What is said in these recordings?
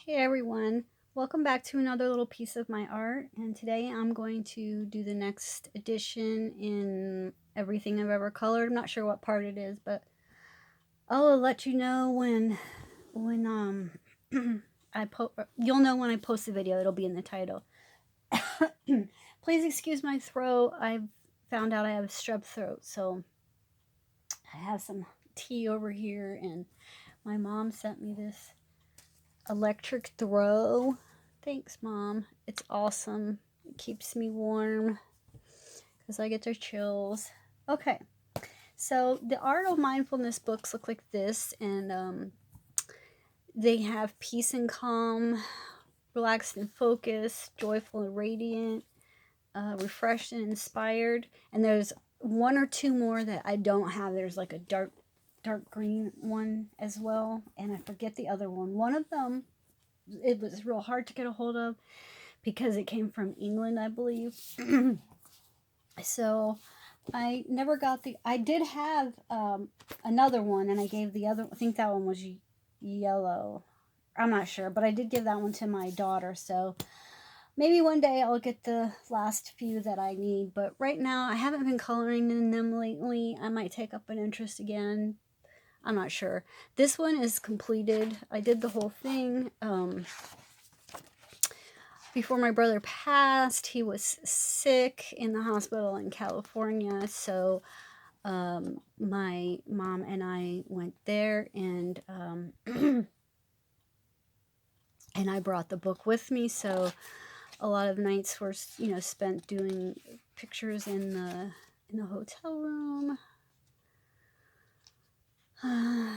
Hey everyone, welcome back to another little piece of my art, and today I'm going to do the next edition in everything I've ever colored. I'm not sure what part it is, but I'll let you know when you'll know when I post the video. It'll be in the title. Please excuse my throat. I've found out I have strep throat, so I have some tea over here, and my mom sent me this electric throw. Thanks, Mom. It's awesome. It keeps me warm because I get the chills. Okay, so the Art of Mindfulness books look like this, and they have peace and calm, relaxed and focused, joyful and radiant, refreshed and inspired. And there's one or two more that I don't have. There's like a dark green one as well, and I forget the other one. One of them, it was real hard to get a hold of because it came from England, I believe. So I never got I did have another one, and I gave the other, I think that one was yellow. I'm not sure, but I did give that one to my daughter. So maybe one day I'll get the last few that I need. But right now, I haven't been coloring in them lately. I might take up an interest again. I'm not sure. This one is completed. I did the whole thing. Before my brother passed, he was sick in the hospital in California. So my mom and I went there, and and I brought the book with me. So a lot of nights were, spent doing pictures in the hotel room.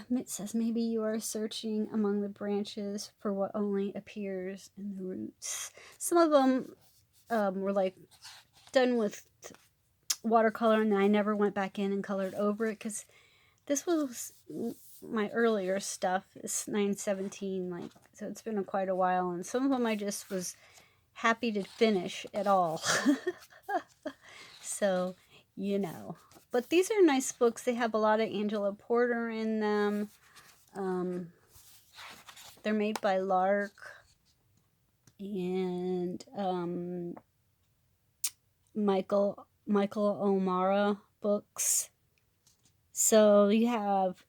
It says, maybe you are searching among the branches for what only appears in the roots. Some of them were like done with watercolor, and I never went back in and colored over it because this was my earlier stuff. It's 917, like, so it's been quite a while, and some of them I just was happy to finish at all. So, but these are nice books. They have a lot of Angela Porter in them. They're made by Lark and Michael O'Mara books. So you have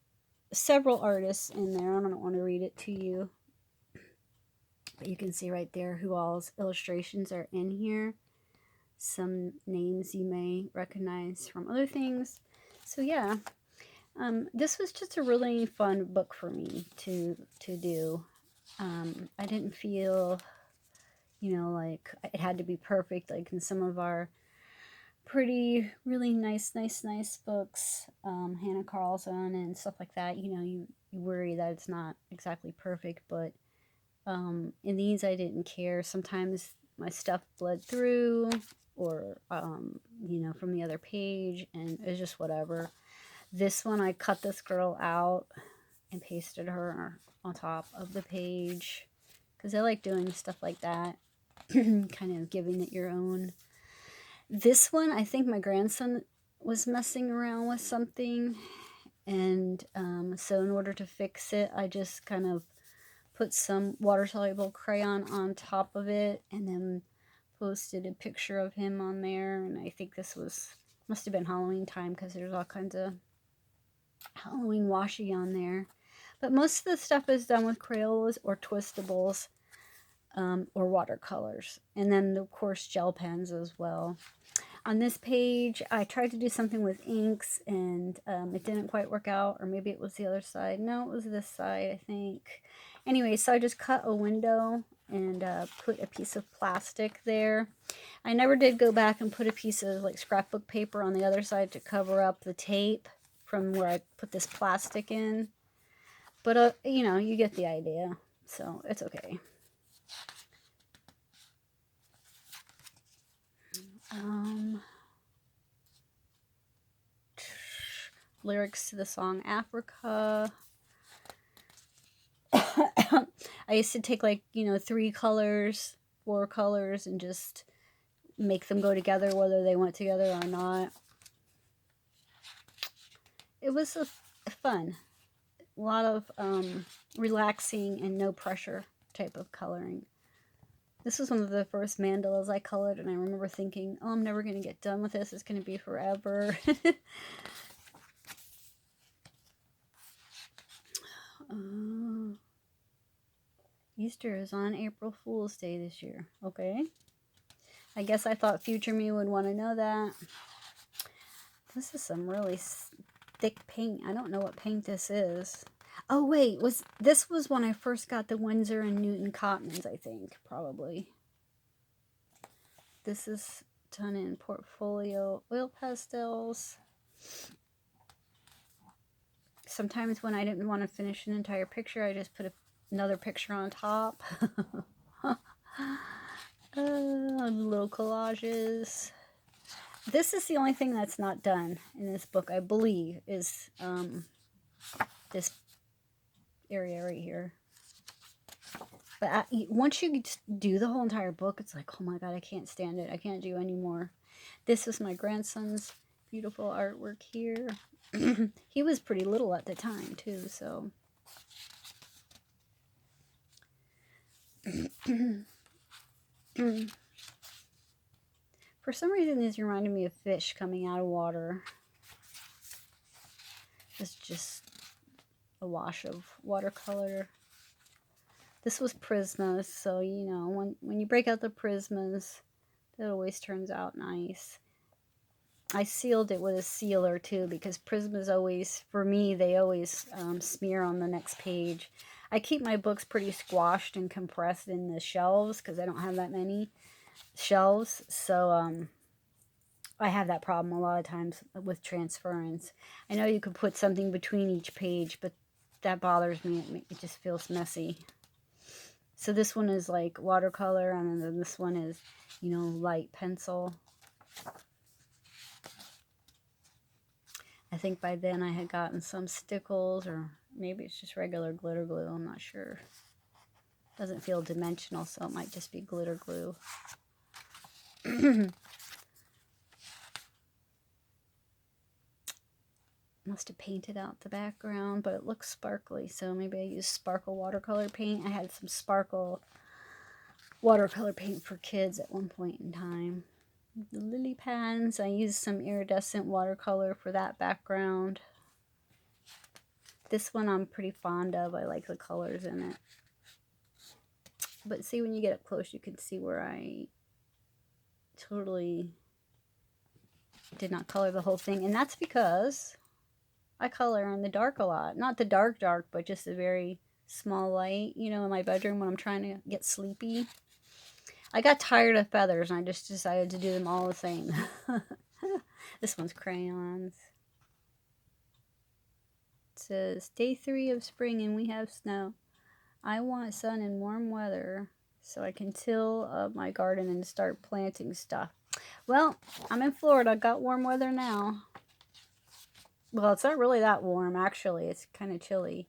several artists in there. I don't want to read it to you, but you can see right there who all's illustrations are in here. Some names you may recognize from other things. So yeah, this was just a really fun book for me to do. I didn't feel, like it had to be perfect, like in some of our pretty, really nice books, Hannah Carlson and stuff like that. You worry that it's not exactly perfect, but in these I didn't care. Sometimes my stuff bled through, or from the other page, and it was just whatever. This one, I cut this girl out and pasted her on top of the page because I like doing stuff like that. Kind of giving it your own. This one, I think my grandson was messing around with something, and so in order to fix it, I just kind of put some water-soluble crayon on top of it, and then posted a picture of him on there. And I think this must have been Halloween time because there's all kinds of Halloween washi on there. But most of the stuff is done with Crayolas or Twistables, or watercolors. And then, of course, gel pens as well. On this page, I tried to do something with inks, and it didn't quite work out. Or maybe it was the other side. No, it was this side, I think. Anyway, so I just cut a window and put a piece of plastic there. I never did go back and put a piece of like scrapbook paper on the other side to cover up the tape from where I put this plastic in. But, you get the idea. So it's okay. Lyrics to the song Africa. I used to take 3 colors, 4 colors, and just make them go together whether they went together or not. It was fun. A lot of relaxing and no pressure type of coloring. This was one of the first mandalas I colored, and I remember thinking, oh, I'm never going to get done with this. It's going to be forever. Easter is on April Fool's Day this year. Okay. I guess I thought future me would want to know that. This is some really thick paint. I don't know what paint this is. Oh, wait. This was when I first got the Winsor & Newton Cottons, I think. Probably. This is done in Portfolio oil pastels. Sometimes when I didn't want to finish an entire picture, I just put another picture on top. Little collages. This is the only thing that's not done in this book, I believe, is this area right here. But once you do the whole entire book, it's like, oh my god, I can't stand it. I can't do any more. This is my grandson's beautiful artwork here. He was pretty little at the time, too, so... For some reason, this reminded me of fish coming out of water. It's just a wash of watercolor. This was Prismas, so, you know, when you break out the Prismas, it always turns out nice. I sealed it with a sealer, too, because Prismas always, for me, they always smear on the next page. I keep my books pretty squashed and compressed in the shelves, because I don't have that many shelves, so I have that problem a lot of times with transference. I know you could put something between each page, but that bothers me. It just feels messy. So this one is like watercolor, and then this one is, you know, light pencil. I think by then I had gotten some stickles, or maybe it's just regular glitter glue. I'm not sure. Doesn't feel dimensional, so it might just be glitter glue. Must have painted out the background, but it looks sparkly, so maybe I used sparkle watercolor paint. I had some sparkle watercolor paint for kids at one point in time. The lily pads, I used some iridescent watercolor for that background. This one I'm pretty fond of. I like the colors in it. But see, when you get up close, you can see where I totally did not color the whole thing. And that's because I color in the dark a lot. Not the dark, but just a very small light, you know, in my bedroom when I'm trying to get sleepy. I got tired of feathers, and I just decided to do them all the same. This one's crayons. It says, Day 3 of spring and we have snow. I want sun and warm weather so I can till up my garden and start planting stuff. Well, I'm in Florida. I've got warm weather now. Well, it's not really that warm, actually. It's kind of chilly.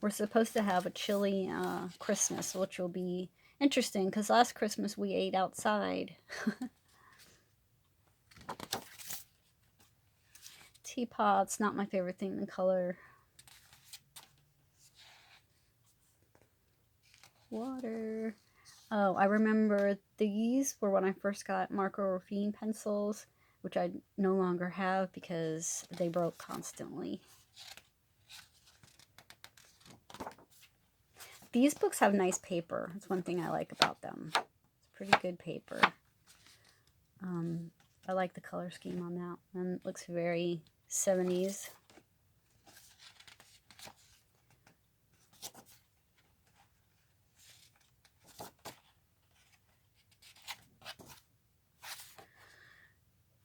We're supposed to have a chilly Christmas, which will be interesting, because last Christmas we ate outside. Teapots, not my favorite thing to color. Water. Oh, I remember these were when I first got Marco Ruffini pencils, which I no longer have because they broke constantly. These books have nice paper. That's one thing I like about them. It's pretty good paper. I like the color scheme on that one. It looks very 70s.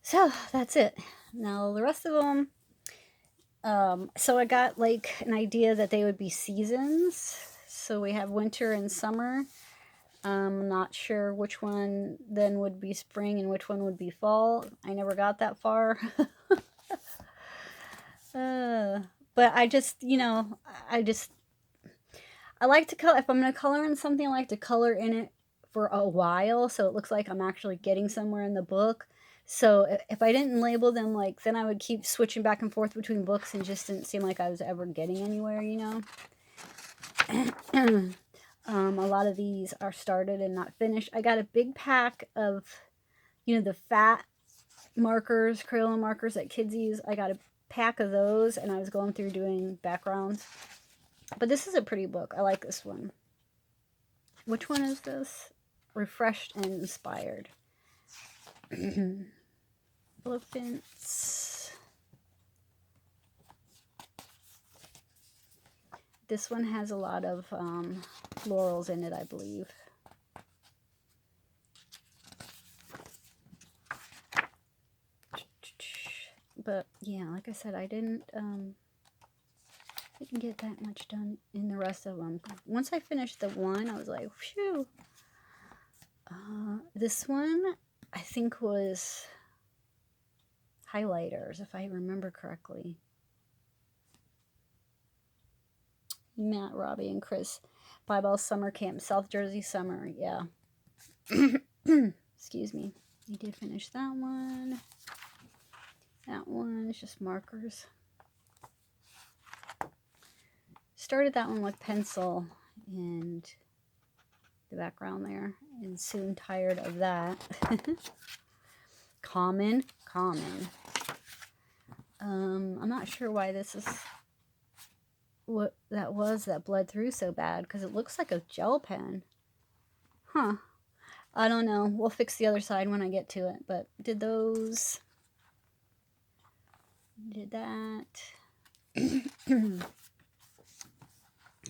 So that's it. Now the rest of them, so I got like an idea that they would be seasons. So we have winter and summer. I'm not sure which one then would be spring and which one would be fall. I never got that far. But I just, you know, I like to color, if I'm going to color in something, I like to color in it for a while so it looks like I'm actually getting somewhere in the book. So if I didn't label them, like, then I would keep switching back and forth between books and just didn't seem like I was ever getting anywhere, you know? A lot of these are started and not finished. I got a big pack of, you know, the fat markers, Crayola markers that kids use. I got a pack of those, and I was going through doing backgrounds. But this is a pretty book. I like this one. Which one is this? Refreshed and Inspired. Elephants. This one has a lot of florals in it, I believe. But yeah, like I said, I didn't get that much done in the rest of them. Once I finished the one, I was like, phew. This one, I think, was highlighters, if I remember correctly. Matt, Robbie, and Chris. Piebald Summer Camp, South Jersey Summer. Yeah. Excuse me. I did finish that one. That one is just markers. Started that one with pencil and the background there, and soon tired of that. Common. I'm not sure why this is what that was that bled through so bad, because it looks like a gel pen. Huh. I don't know. We'll fix the other side when I get to it, but did those. Did that.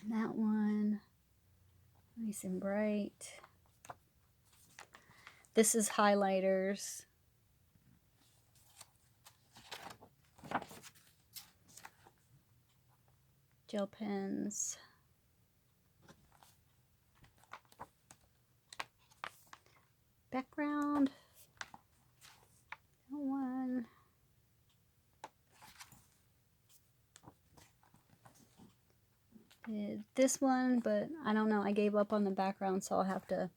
That one. Nice and bright. This is highlighters. Gel pens. Background. That one. Did this one, but I don't know. I gave up on the background, so I'll have to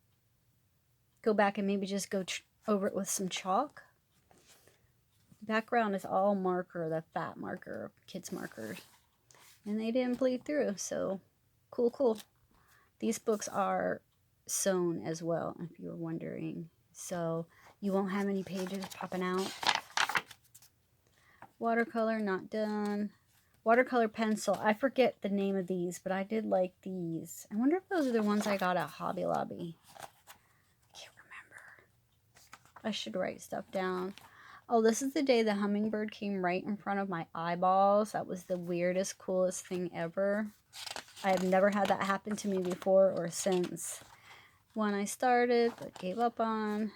go back and maybe just go over it with some chalk. The background is all marker, the fat marker, kids markers. And they didn't bleed through, so cool. These books are sewn as well, if you were wondering. So you won't have any pages popping out. Watercolor, not done. Watercolor pencil. I forget the name of these, but I did like these. I wonder if those are the ones I got at Hobby Lobby. Can't remember. I should write stuff down. Oh, this is the day the hummingbird came right in front of my eyeballs. That was the weirdest, coolest thing ever. I have never had that happen to me before or since. One I started, but gave up on.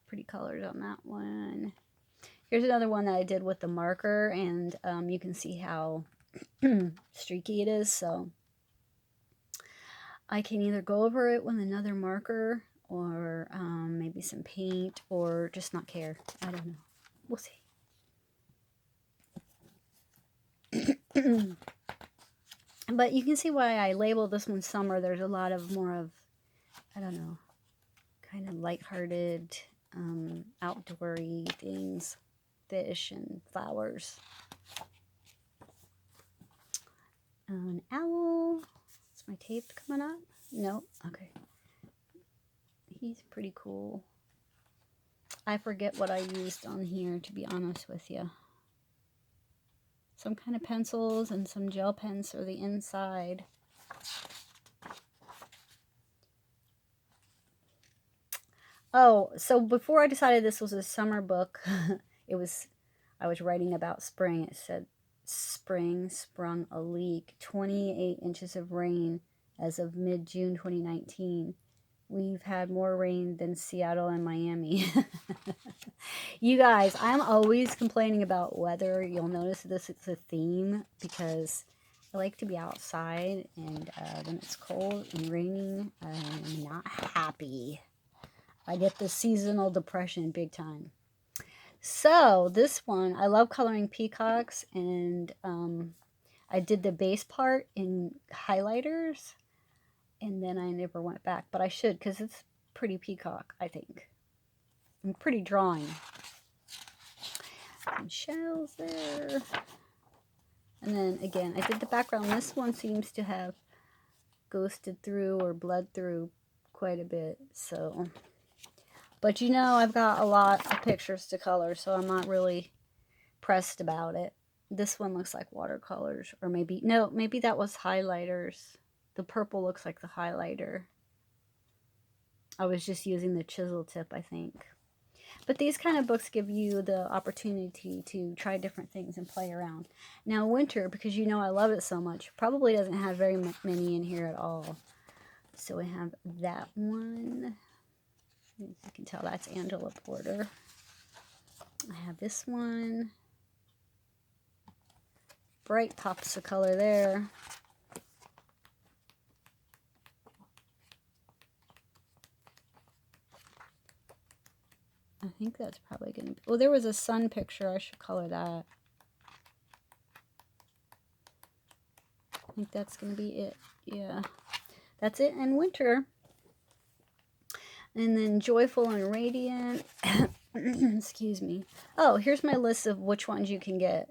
Pretty colors on that one. Here's another one that I did with the marker, and you can see how streaky it is. So I can either go over it with another marker, or maybe some paint, or just not care. I don't know. We'll see. But you can see why I labeled this one summer. There's a lot of more of, I don't know, kind of lighthearted, outdoory things. Fish and flowers. An owl. Is my tape coming up? Nope. Okay. He's pretty cool. I forget what I used on here, to be honest with you. Some kind of pencils and some gel pens for the inside. Oh, so before I decided this was a summer book, I was writing about spring. It said, spring sprung a leak, 28 inches of rain as of mid-June 2019. We've had more rain than Seattle and Miami. You guys, I'm always complaining about weather. You'll notice this is a theme because I like to be outside, and when it's cold and raining, I'm not happy. I get the seasonal depression big time. So this one, I love coloring peacocks, and I did the base part in highlighters, and then I never went back, but I should, because it's pretty peacock, I think. I'm pretty drawing. Some shells there. And then again, I did the background. This one seems to have ghosted through or bled through quite a bit. So, but you know, I've got a lot of pictures to color, so I'm not really pressed about it. This one looks like watercolors, or maybe, no, maybe that was highlighters. The purple looks like the highlighter. I was just using the chisel tip, I think. But these kind of books give you the opportunity to try different things and play around. Now, Winter, because you know I love it so much, probably doesn't have very many in here at all. So we have that one. As you can tell, that's Angela Porter. I have this one. Bright pops of color there. I think that's probably going to be... Oh, there was a sun picture. I should color that. I think that's going to be it. Yeah. That's it in Winter. And then Joyful and Radiant. Excuse me. Oh, here's my list of which ones you can get.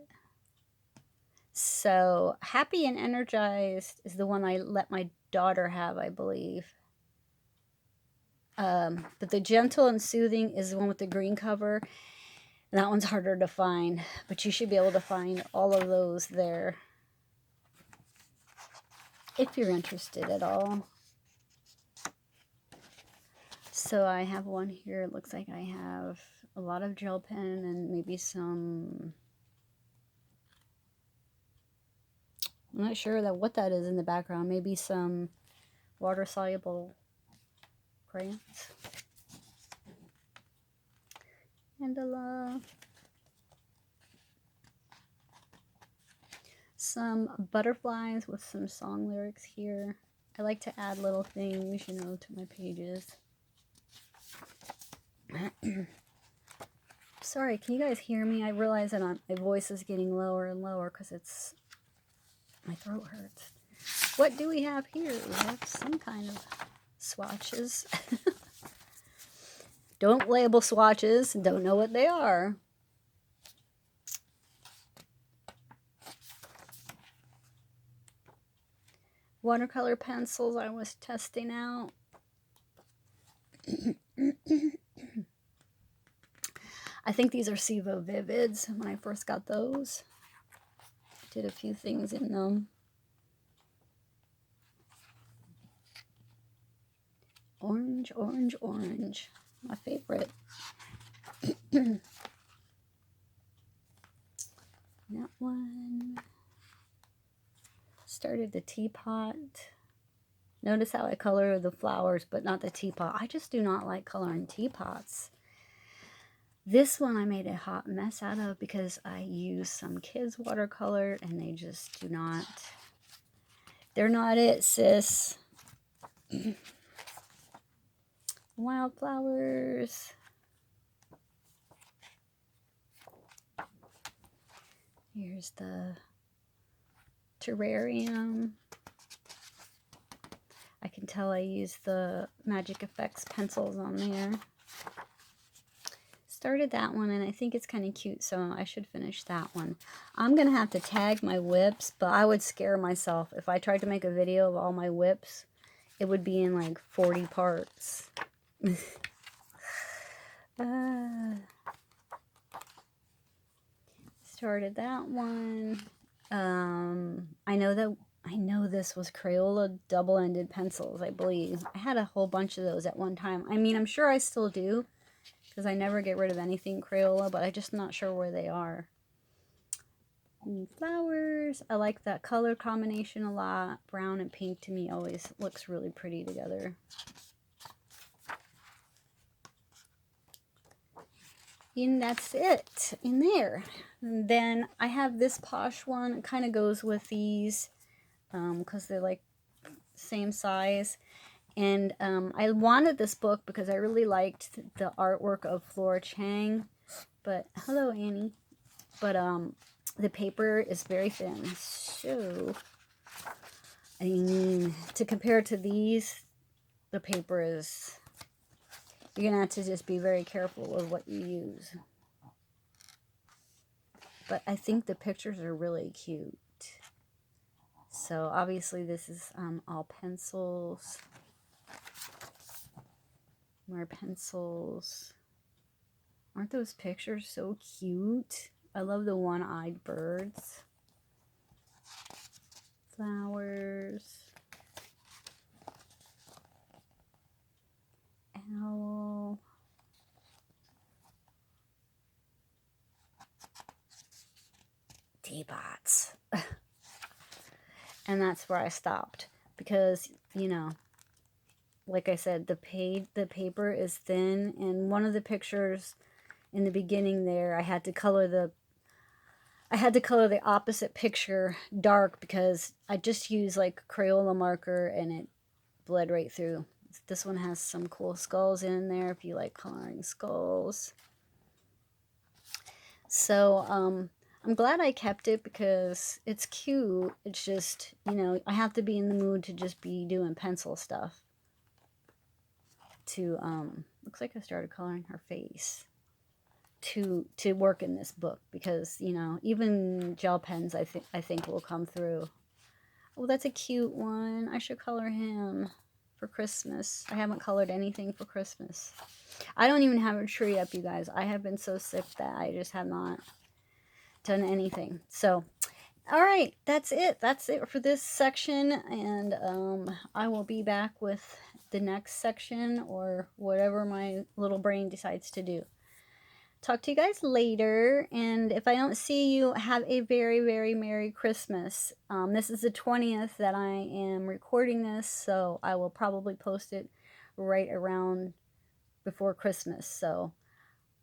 So, Happy and Energized is the one I let my daughter have, I believe. But the Gentle and Soothing is the one with the green cover. And that one's harder to find. But you should be able to find all of those there. If you're interested at all. So I have one here. It looks like I have a lot of gel pen and maybe some... I'm not sure what that is in the background. Maybe some water-soluble crayons. Mandala. Some butterflies with some song lyrics here. I like to add little things, you know, to my pages. Sorry, can you guys hear me? I realize that my voice is getting lower and lower because it's... my throat hurts. What do we have here? We have some kind of swatches. Don't label swatches. Don't know what they are. Watercolor pencils I was testing out. I think these are Sivo Vivids when I first got those. Did a few things in them. Orange, orange, orange. My favorite. That one. Started the teapot. Notice how I color the flowers, but not the teapot. I just do not like coloring teapots. This one I made a hot mess out of because I used some kids' watercolor and they just do not... they're not it, sis. Wildflowers. Here's the terrarium. I can tell I used the Magic Effects pencils on there. Started that one and I think it's kind of cute, so I should finish that one. I'm going to have to tag my whips, but I would scare myself. If I tried to make a video of all my whips, it would be in like 40 parts. Started that one. I know this was Crayola double-ended pencils, I believe. I had a whole bunch of those at one time. I mean, I'm sure I still do, because I never get rid of anything Crayola, but I'm just not sure where they are. And flowers. I like that color combination a lot. Brown and pink to me always looks really pretty together. And that's it in there. And then I have this Posh one. It kind of goes with these because they're like same size. And I wanted this book because I really liked the artwork of Flora Chang. But, hello Annie. But the paper is very thin. So, I mean, to compare to these, the paper is... you're going to have to just be very careful of what you use. But I think the pictures are really cute. So obviously this is all pencils. More pencils. Aren't those pictures so cute? I love the one-eyed birds. Flowers. Owl. Teapots. And that's where I stopped because, you know, like I said, the paper is thin, and one of the pictures in the beginning there, I had to color the opposite picture dark because I just used like Crayola marker and it bled right through. This one has some cool skulls in there if you like coloring skulls. So I'm glad I kept it because it's cute. It's just, you know, I have to be in the mood to just be doing pencil stuff. To looks like I started coloring her face to work in this book because, you know, even gel pens I think will come through. Oh, that's a cute one. I should color him for Christmas. I haven't colored anything for Christmas. I don't even have a tree up, you guys. I have been so sick that I just have not done anything. So all right, that's it. That's it for this section, and I will be back with the next section or whatever my little brain decides to do. Talk to you guys later, and if I don't see you, have a very, very Merry Christmas. This is the 20th that I am recording this, so I will probably post it right around before Christmas. So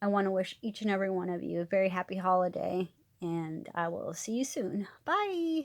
I want to wish each and every one of you a very happy holiday, and I will see you soon. Bye!